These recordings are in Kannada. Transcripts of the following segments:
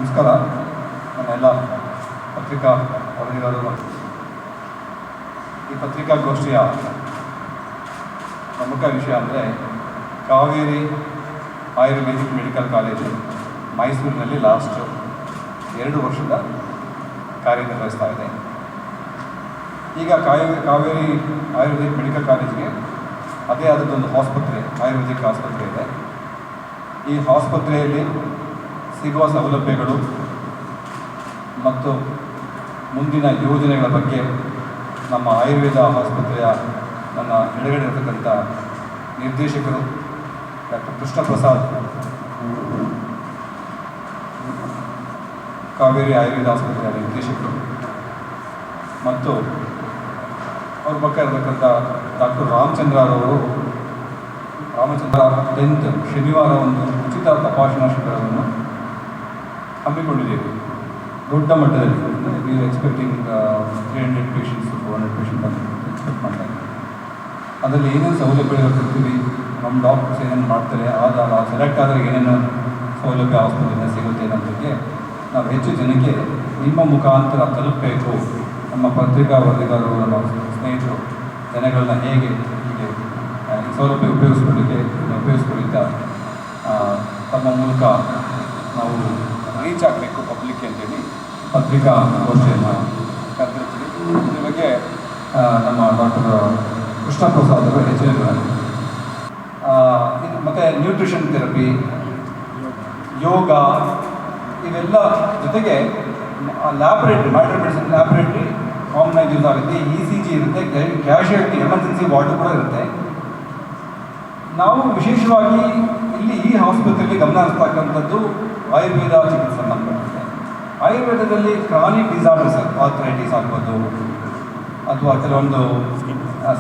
ನಮಸ್ಕಾರ. ನನ್ನೆಲ್ಲ ಪತ್ರಿಕಾ ವರದಿಗಾರರು, ಈ ಪತ್ರಿಕಾಗೋಷ್ಠಿಯ ಪ್ರಮುಖ ವಿಷಯ ಅಂದರೆ ಕಾವೇರಿ ಆಯುರ್ವೇದಿಕ್ ಮೆಡಿಕಲ್ ಕಾಲೇಜು ಮೈಸೂರಿನಲ್ಲಿ ಲಾಸ್ಟ್ 2 ವರ್ಷದ ಕಾರ್ಯನಿರ್ವಹಿಸ್ತಾ ಇದೆ. ಈಗ ಕಾವೇರಿ ಆಯುರ್ವೇದಿಕ್ ಮೆಡಿಕಲ್ ಕಾಲೇಜಿಗೆ ಅದೇ ಆದದ್ದೊಂದು ಆಸ್ಪತ್ರೆ, ಆಯುರ್ವೇದಿಕ್ ಆಸ್ಪತ್ರೆ ಇದೆ. ಈ ಆಸ್ಪತ್ರೆಯಲ್ಲಿ ಸಿಗುವ ಸೌಲಭ್ಯಗಳು ಮತ್ತು ಮುಂದಿನ ಯೋಜನೆಗಳ ಬಗ್ಗೆ ನಮ್ಮ ಆಯುರ್ವೇದ ಆಸ್ಪತ್ರೆಯ ನನ್ನ ಎಡಗಡೆ ಇರತಕ್ಕಂಥ ನಿರ್ದೇಶಕರು ಡಾಕ್ಟರ್ ಕೃಷ್ಣ ಪ್ರಸಾದ್, ಕಾವೇರಿ ಆಯುರ್ವೇದ ಆಸ್ಪತ್ರೆಯ ನಿರ್ದೇಶಕರು, ಮತ್ತು ಅವ್ರ ಪಕ್ಕ ಇರತಕ್ಕಂಥ ಡಾಕ್ಟರ್ ರಾಮಚಂದ್ರ 10th ಶನಿವಾರ ಒಂದು ಉಚಿತ ತಪಾಸಣಾ ಶಿಬಿರವನ್ನು ಹಮ್ಮಿಕೊಂಡಿದ್ದೇವೆ. ದೊಡ್ಡ ಮಟ್ಟದಲ್ಲಿ ವಿ ಎಕ್ಸ್ಪೆಕ್ಟಿಂಗ್ 300 ಪೇಷಂಟ್ಸ್ 400 ಪೇಷಂಟ್ ಅಂತ ಎಕ್ಸ್ಪೆಕ್ಟ್ ಮಾಡ್ತಾ ಇದ್ದೀವಿ. ಅದರಲ್ಲಿ ಏನೇನು ಸೌಲಭ್ಯಗಳು ಕೊಡ್ತೀವಿ, ನಮ್ಮ ಡಾಕ್ಟರ್ಸ್ ಏನೇನು ಮಾಡ್ತಾರೆ, ಸೆಲೆಕ್ಟ್ ಆದರೆ ಏನೇನು ಸೌಲಭ್ಯ ಆಸ್ಪತ್ರೆಯಿಂದ ಸಿಗುತ್ತೆ ಅನ್ನೋ ಬಗ್ಗೆ ನಾವು ಹೆಚ್ಚು ಜನಕ್ಕೆ ನಿಮ್ಮ ಮುಖಾಂತರ ತಲುಪಬೇಕು. ನಮ್ಮ ಪತ್ರಿಕಾ ವರದಿಗಾರರು, ನಮ್ಮ ಸ್ನೇಹಿತರು ಜನಗಳನ್ನ ಹೇಗೆ ಹೀಗೆ ಈ ಸೌಲಭ್ಯ ಉಪಯೋಗಿಸ್ಕೊಳ್ಳಿದ್ದ ತಮ್ಮ ಮೂಲಕ ನಾವು ರೀಚ್ ಆಗಬೇಕು ಪಬ್ಲಿಕ್ಗೆ ಅಂತೇಳಿ ಪತ್ರಿಕಾ ಗೋಷ್ಠಿಯನ್ನು ಕರೆದಿರ್ತೀವಿ. ಇದ್ರ ಬಗ್ಗೆ ನಮ್ಮ ಡಾಕ್ಟರ್ ಕೃಷ್ಣ ಪ್ರಸಾದ್ ಅವರು ಹೆಚ್ಚಿನ ಮತ್ತು ನ್ಯೂಟ್ರಿಷನ್ ಥೆರಪಿ, ಯೋಗ, ಇವೆಲ್ಲ ಜೊತೆಗೆ laboratory, micro medicine laboratory common ಆಗಿ ಯೂಸ್ ಆಗುತ್ತೆ. ECG ಇರುತ್ತೆ, ಕ್ಯಾಶುಯಾಲಿಟಿ ಎಮರ್ಜೆನ್ಸಿ ವಾರ್ಡ್ ಕೂಡ ಇರುತ್ತೆ. ನಾವು ವಿಶೇಷವಾಗಿ ಇಲ್ಲಿ ಈ ಆಸ್ಪತ್ರೆಯಲ್ಲಿ ಗಮನ ಹರಿಸ್ತಕ್ಕಂಥದ್ದು ಆಯುರ್ವೇದ ಚಿಕಿತ್ಸೆ ಸಂಬಂಧಪಟ್ಟಿದೆ. ಆಯುರ್ವೇದದಲ್ಲಿ ಕ್ರಾನಿಕ್ ಡಿಸಾರ್ಡರ್ಸ್, ಆರ್ಥರೈಟಿಸ್ ಆಗ್ಬೋದು, ಅಥವಾ ಕೆಲವೊಂದು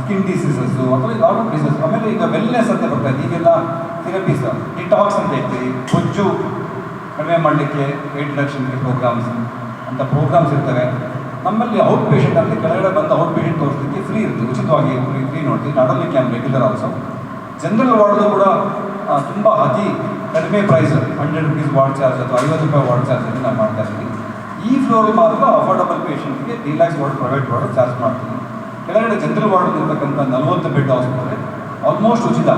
ಸ್ಕಿನ್ ಡಿಸೀಸಸ್ಸು, ಅಥವಾ ಲಾಟ್ ಡಿಸೀಸಸ್. ಆಮೇಲೆ ಈಗ ವೆಲ್ನೆಸ್ ಅಂತ ಬರ್ತಾಯಿದೆ. ಈಗೆಲ್ಲ ಥೆರಪೀಸ್, ಡಿಟಾಕ್ಸ್ ಅಂತ ಹೇಳ್ತೀವಿ, ಬೊಜ್ಜು ಕಡಿಮೆ ಮಾಡಲಿಕ್ಕೆ, ವೇಟ್ ರಿಡಕ್ಷನ್ಗೆ ಪ್ರೋಗ್ರಾಮ್ಸ್ ಅಂತ ಪ್ರೋಗ್ರಾಮ್ಸ್ ಇರ್ತವೆ. ನಮ್ಮಲ್ಲಿ ಔಟ್ ಪೇಷಂಟ್ ಅಂದರೆ ಕೆಳಗಡೆ ಬಂದು ಔಟ್ ಪೇಷಂಟ್ ತೋರಿಸಲಿಕ್ಕೆ ಫ್ರೀ ಇರುತ್ತೆ, ಉಚಿತವಾಗಿ ಫ್ರೀ ನೋಡ್ತೀವಿ. Not only can regular also. General ವಾರ್ಡ್ದು ಕೂಡ ತುಂಬ ಅತಿ ಕಡಿಮೆ ಪ್ರೈಸ್, 100 rupees ವಾರ್ಡ್ ಚಾರ್ಜ್ ಅಥವಾ 50 ರೂಪಾಯಿ ವಾರ್ಡ್ ಚಾರ್ಜಲ್ಲಿ ನಾವು ಮಾಡ್ತಾ ಇದ್ದೀವಿ. ಈ ಫ್ಲೋರ್ ಮಾತ್ರ ಅಫೋರ್ಡಬಲ್ ಪೇಷಂಟ್ಗೆ ಡಿಲಾಕ್ಸ್ ವಾರ್ಡ್, ಪ್ರೈವೇಟ್ ವಾರ್ಡ್ ಚಾರ್ಜ್ ಮಾಡ್ತೀವಿ. ಕೆಳಗಡೆ ಜನರಲ್ ವಾರ್ಡ್ ಇರ್ತಕ್ಕಂಥ 40 ಬೆಡ್ ಆಸ್ಪತ್ರೆ ಆಲ್ಮೋಸ್ಟ್ ಉಚಿತ.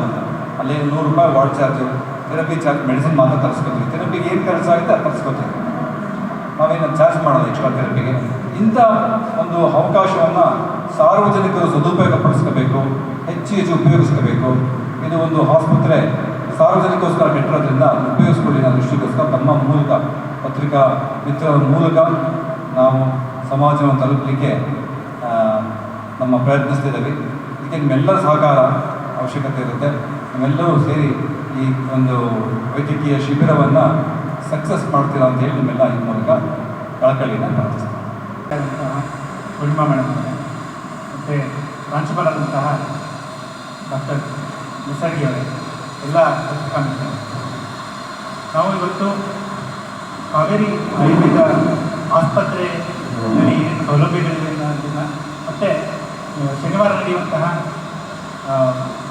ಅಲ್ಲಿ 100 ರೂಪಾಯಿ ward charge, therapy charge, medicine ಮಾತ್ರ ತರಿಸ್ಕೊತೀವಿ. ಥೆರಪಿಗೆ ಏನು ಖರ್ಚು ಆಗುತ್ತೆ ಅದು ತರಿಸ್ಕೊತೀವಿ, ನಾವೇನು ಚಾರ್ಜ್ ಮಾಡೋದು ಎಕ್ಸ್ಟ್ರಾ ಥೆರಪಿಗೆ. ಇಂಥ ಒಂದು ಅವಕಾಶವನ್ನು ಸಾರ್ವಜನಿಕರು ಸದುಪಯೋಗಪಡಿಸ್ಕೋಬೇಕು, ಹೆಚ್ಚು ಉಪಯೋಗಿಸ್ಕೋಬೇಕು. ಇದು ಒಂದು ಆಸ್ಪತ್ರೆ ಸಾರ್ವಜನಿಕೋಸ್ಕರ ಕೆಟ್ಟಿರೋದ್ರಿಂದ ಅದನ್ನು ಉಪಯೋಗಿಸ್ಕೊಳ್ಳಿ ಅನ್ನೋ ದೃಷ್ಟಿಗೋಸ್ಕರ ನಮ್ಮ ಮೂಲಕ, ಪತ್ರಿಕಾ ಮಿತ್ರರ ಮೂಲಕ ನಾವು ಸಮಾಜವನ್ನು ತಲುಪಲಿಕ್ಕೆ ನಮ್ಮ ಪ್ರಯತ್ನಿಸ್ತಿದ್ದೇವೆ. ಇದಕ್ಕೆ ನಿಮ್ಮೆಲ್ಲರ ಸಹಕಾರ ಅವಶ್ಯಕತೆ ಇರುತ್ತೆ. ನಿಮ್ಮೆಲ್ಲರೂ ಸೇರಿ ಈ ಒಂದು ವೈದ್ಯಕೀಯ ಶಿಬಿರವನ್ನು ಸಕ್ಸಸ್ ಮಾಡ್ತೀರಾ ಅಂತ ಹೇಳಿ ನಿಮ್ಮೆಲ್ಲ ಈ ಮೂಲಕ ಕಳಕಳಿನ ಪ್ರಾರ್ಥಿಸ್ತೀನಿ. ಪೂರ್ಣಿಮಾ ಮೇಡಮ್ ಮತ್ತು ಪ್ರಾಂಶುಪಾಲ ಆದಂತಹ ಡಾಕ್ಟರ್ ನಿಸರ್ಗಿ ಅವರೇ, ಎಲ್ಲ ಪತ್ರಿಕಾ ಮಿತ್ರರು, ನಾವು ಇವತ್ತು ಕಾವೇರಿ ಆಯುರ್ವೇದ ಆಸ್ಪತ್ರೆಯಲ್ಲಿ ಏನು ಸೌಲಭ್ಯಗಳಿದೆ ಅನ್ನೋದನ್ನು, ಮತ್ತು ಶನಿವಾರ ನಡೆಯುವಂತಹ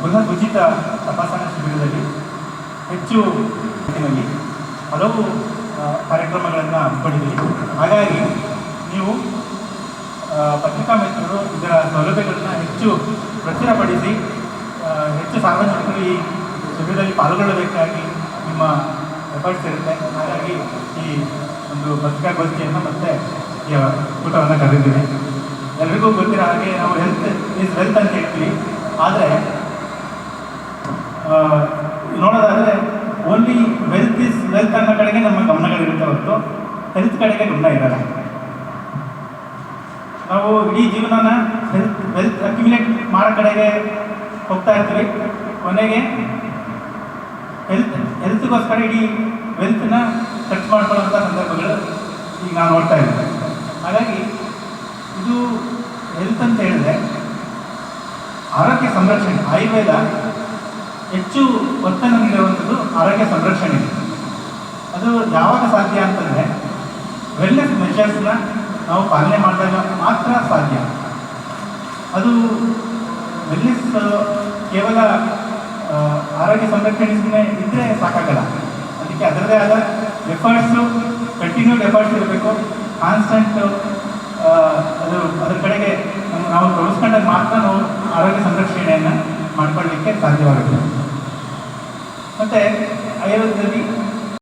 ಬೃಹತ್ ಉಚಿತ ತಪಾಸಣಾ ಶಿಬಿರದಲ್ಲಿ ಹೆಚ್ಚು ನಿಟ್ಟಿನಲ್ಲಿ ಹಲವು ಕಾರ್ಯಕ್ರಮಗಳನ್ನು ಹಮ್ಮಿಕೊಂಡಿದ್ದೀವಿ. ಹಾಗಾಗಿ ನೀವು ಪತ್ರಿಕಾ ಮಿತ್ರರು ಇದರ ಸೌಲಭ್ಯಗಳನ್ನು ಹೆಚ್ಚು ಪ್ರಚುರಪಡಿಸಿ ಹೆಚ್ಚು ಸಾರ್ವಜನಿಕರು ಈ ಶಿಬಿರದಲ್ಲಿ ಪಾಲ್ಗೊಳ್ಳಬೇಕಾಗಿ ನಿಮ್ಮ ಎಫರ್ಟ್ಸ್ ಇರುತ್ತೆ. ಹಾಗಾಗಿ ಈ ಒಂದು ಪತ್ರಿಕಾಗೋಷ್ಠಿಯನ್ನು ಮತ್ತು ಈ ಊಟವನ್ನು ಕರೆದಿದ್ದೀವಿ. ಎಲ್ರಿಗೂ ಗೊತ್ತಿರೋ ಹಾಗೆ ನಾವು ಹೆಲ್ತ್ ಈಸ್ ವೆಲ್ತ್ ಅಂತ ಹೇಳ್ತೀವಿ. ಆದರೆ ನೋಡೋದಾದರೆ ಓನ್ಲಿ ವೆಲ್ತ್ ಈಸ್ ವೆಲ್ತ್ ಅನ್ನೋ ಕಡೆಗೆ ನಮ್ಮ ಗಮನಗಳಿರುತ್ತೆ ಹೊರತು ಹೆಲ್ತ್ ಕಡೆಗೆ ಗಮನ ಇರಲ್ಲ. ನಾವು ಇಡೀ ಜೀವನನ ವೆಲ್ತ್ ಅಕ್ಯುಮುಲೇಟ್ ಮಾಡೋ ಕಡೆಗೆ ಹೋಗ್ತಾ ಇರ್ತೀವಿ. ಕೊನೆಗೆ ಹೆಲ್ತ್ಗೋಸ್ಕರ ಇಡೀ ವೆಲ್ತ್ನ ಖರ್ಚು ಮಾಡ್ಕೊಳ್ಳೋಂಥ ಸಂದರ್ಭಗಳು ಈಗ ನಾವು ನೋಡ್ತಾ ಇದ್ದೀವಿ. ಹಾಗಾಗಿ ಇದು ಹೆಲ್ತ್ ಅಂತ ಹೇಳಿದ್ರೆ ಆರೋಗ್ಯ ಸಂರಕ್ಷಣೆ, ಆಯುರ್ವೇದ ಹೆಚ್ಚು ಒತ್ತನ್ನು ನೀಡುವಂಥದ್ದು ಆರೋಗ್ಯ ಸಂರಕ್ಷಣೆ. ಅದು ಯಾವಾಗ ಸಾಧ್ಯ ಅಂತಂದರೆ ವೆಲ್ನೆಸ್ ಮೆಷರ್ಸ್ನ ನಾವು ಪಾಲನೆ ಮಾಡಿದಾಗ ಮಾತ್ರ ಸಾಧ್ಯ. ಅದು ವೆಲ್ನೆಸ್ ಕೇವಲ ಆರೋಗ್ಯ ಸಂರಕ್ಷಣೆ ಇದ್ದರೆ ಸಾಕಾಗಲ್ಲ. ಅದಕ್ಕೆ ಅದರದೇ ಆದ ಎಫರ್ಟ್ಸು ಕಂಟಿನ್ಯೂಡ್ ಎಫರ್ಟ್ಸ್ ಇರಬೇಕು, ಕಾನ್ಸ್ಟೆಂಟ್ ಅದ್ರ ಕಡೆಗೆ ನಾವು ತೊಡಸ್ಕೊಂಡಾಗ ಮಾತ್ರ ನಾವು ಆರೋಗ್ಯ ಸಂರಕ್ಷಣೆಯನ್ನು ಮಾಡ್ಕೊಳ್ಳಿಕ್ಕೆ ಸಾಧ್ಯವಾಗುತ್ತೆ. ಮತ್ತು ಆಯುರ್ವೇದದಲ್ಲಿ